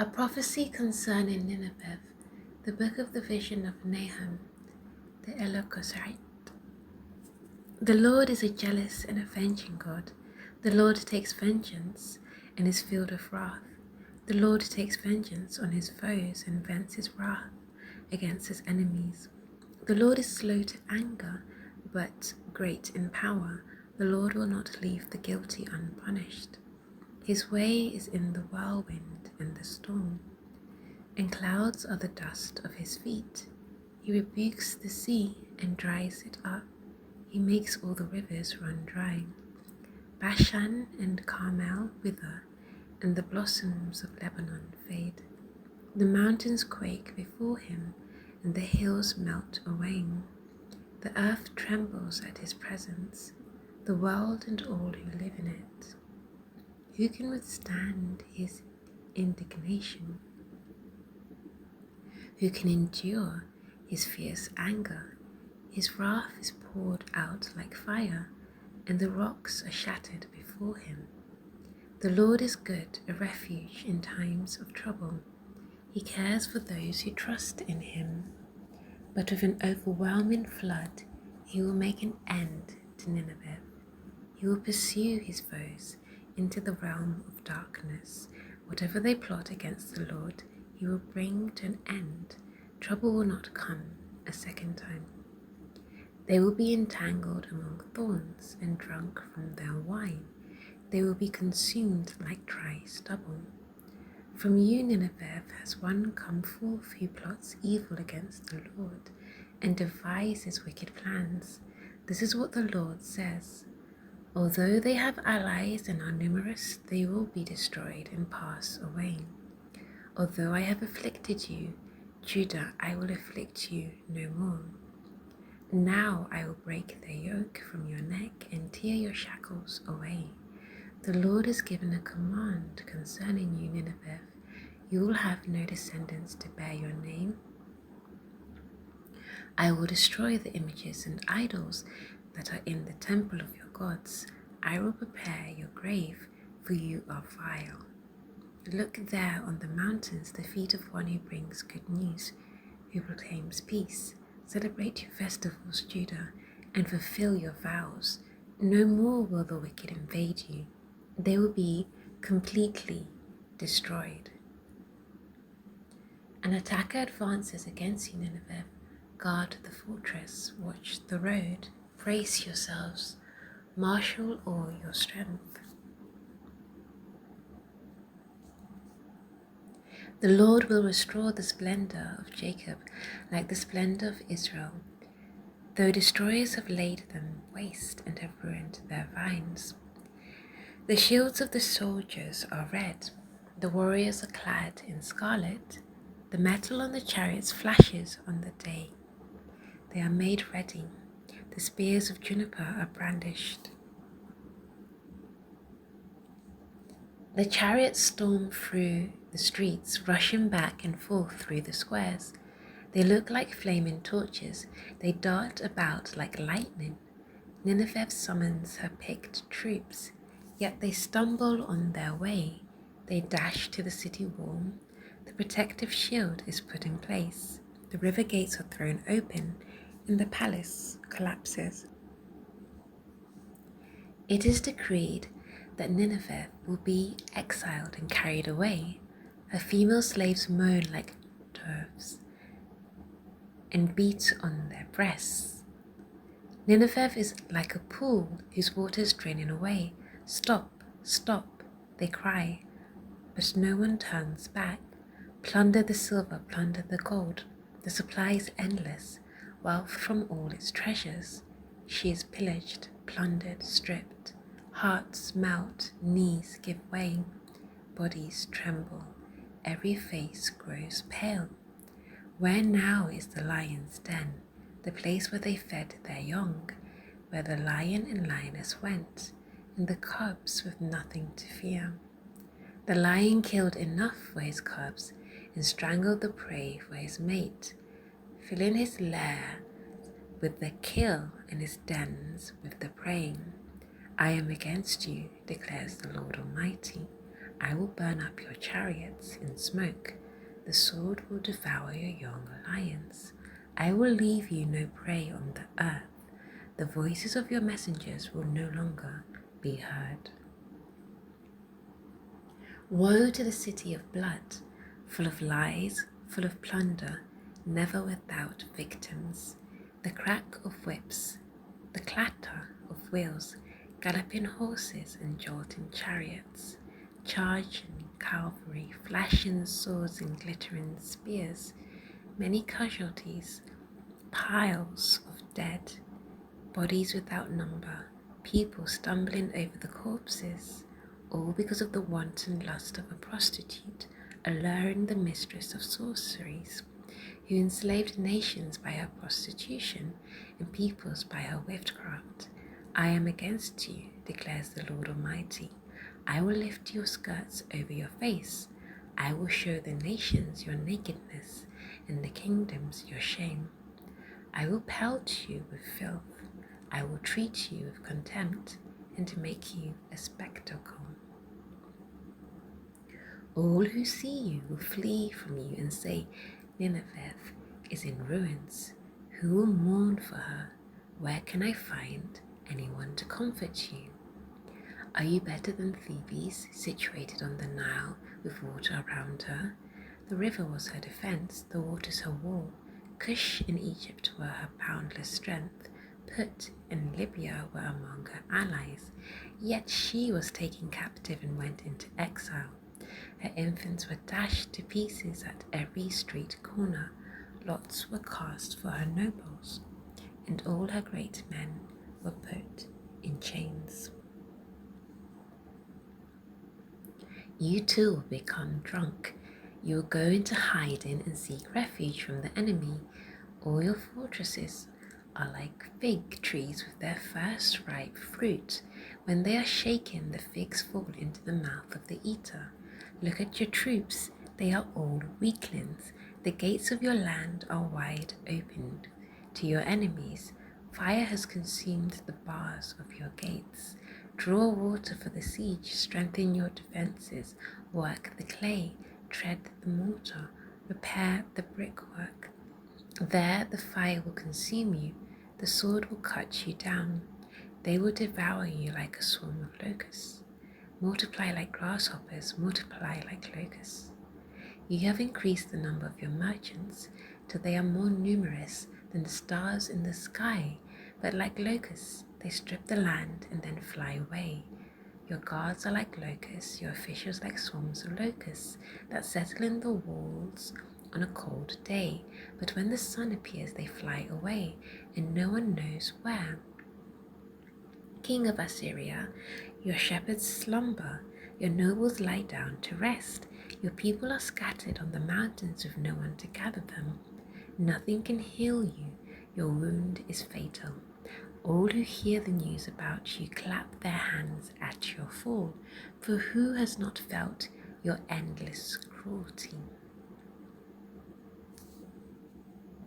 A prophecy concerning Nineveh, the book of the vision of Nahum, the Elokosite. The Lord is a jealous and avenging God. The Lord takes vengeance and is filled with wrath. The Lord takes vengeance on his foes and vents his wrath against his enemies. The Lord is slow to anger, but great in power. The Lord will not leave the guilty unpunished. His way is in the whirlwind and the storm, and clouds are the dust of his feet. He rebukes the sea and dries it up. He makes all the rivers run dry. Bashan and Carmel wither, and the blossoms of Lebanon fade. The mountains quake before him, and the hills melt away. The earth trembles at his presence, the world and all who live in it. Who can withstand his indignation? Who can endure his fierce anger? His wrath is poured out like fire, and the rocks are shattered before him. The Lord is good, a refuge in times of trouble. He cares for those who trust in him. But with an overwhelming flood, he will make an end to Nineveh. He will pursue his foes into the realm of darkness. Whatever they plot against the Lord, he will bring to an end. Trouble will not come a second time. They will be entangled among thorns and drunk from their wine. They will be consumed like dry stubble. From you, Nineveh, has one come forth who plots evil against the Lord and devises wicked plans. This is what the Lord says. Although they have allies and are numerous, they will be destroyed and pass away. Although I have afflicted you, Judah, I will afflict you no more. Now I will break their yoke from your neck and tear your shackles away. The Lord has given a command concerning you, Nineveh. You will have no descendants to bear your name. I will destroy the images and idols that are in the temple of your gods. I will prepare your grave, for you are vile. Look there on the mountains, the feet of one who brings good news, who proclaims peace. Celebrate your festivals, Judah, and fulfill your vows. No more will the wicked invade you. They will be completely destroyed. An attacker advances against you, Nineveh. Guard the fortress, watch the road, brace yourselves, marshal all your strength. The Lord will restore the splendor of Jacob like the splendor of Israel, though destroyers have laid them waste and have ruined their vines. The shields of the soldiers are red, the warriors are clad in scarlet, the metal on the chariots flashes on the day. They are made ready, the spears of juniper are brandished. The chariots storm through the streets, rushing back and forth through the squares. They look like flaming torches, they dart about like lightning. Nineveh summons her picked troops, yet they stumble on their way. They dash to the city wall. The protective shield is put in place. The river gates are thrown open, and the palace collapses. It is decreed that Nineveh will be exiled and carried away. Her female slaves moan like doves and beat on their breasts. Nineveh is like a pool whose water is draining away. Stop, stop, they cry, but no one turns back. Plunder the silver, plunder the gold. The supply is endless, wealth from all its treasures. She is pillaged, plundered, stripped. Hearts melt, knees give way, bodies tremble, every face grows pale. Where now is the lion's den, the place where they fed their young, where the lion and lioness went, and the cubs with nothing to fear? The lion killed enough for his cubs and strangled the prey for his mate, filling his lair with the kill and his dens with the preying. I am against you, declares the Lord Almighty. I will burn up your chariots in smoke. The sword will devour your young lions. I will leave you no prey on the earth. The voices of your messengers will no longer be heard. Woe to the city of blood, full of lies, full of plunder, never without victims. The crack of whips, the clatter of wheels, galloping horses and jolting chariots, charging cavalry, flashing swords and glittering spears, many casualties, piles of dead, bodies without number, people stumbling over the corpses, all because of the wanton lust of a prostitute, alluring the mistress of sorceries, who enslaved nations by her prostitution and peoples by her witchcraft. I am against you, declares the Lord Almighty. I will lift your skirts over your face. I will show the nations your nakedness and the kingdoms your shame. I will pelt you with filth. I will treat you with contempt and make you a spectacle. All who see you will flee from you and say, Nineveh is in ruins. Who will mourn for her? Where can I find anyone to comfort you? Are you better than Thebes, situated on the Nile with water around her? The river was her defense, the waters her wall. Cush in Egypt were her boundless strength. Put and Libya were among her allies. Yet she was taken captive and went into exile. Her infants were dashed to pieces at every street corner. Lots were cast for her nobles, and all her great men were put in chains. You too will become drunk. You will go into hiding and seek refuge from the enemy. All your fortresses are like fig trees with their first ripe fruit. When they are shaken, the figs fall into the mouth of the eater. Look at your troops, they are all weaklings. The gates of your land are wide opened to your enemies. Fire has consumed the bars of your gates. Draw water for the siege, strengthen your defenses, work the clay, tread the mortar, repair the brickwork. There the fire will consume you, the sword will cut you down. They will devour you like a swarm of locusts. Multiply like grasshoppers, multiply like locusts. You have increased the number of your merchants till they are more numerous than the stars in the sky, but like locusts they strip the land and then fly away. Your guards are like locusts, your officials like swarms of locusts that settle in the walls on a cold day, but when the sun appears they fly away, and no one knows where. King of Assyria, your shepherds slumber, your nobles lie down to rest, your people are scattered on the mountains with no one to gather them. Nothing can heal you, your wound is fatal. All who hear the news about you clap their hands at your fall, for who has not felt your endless cruelty?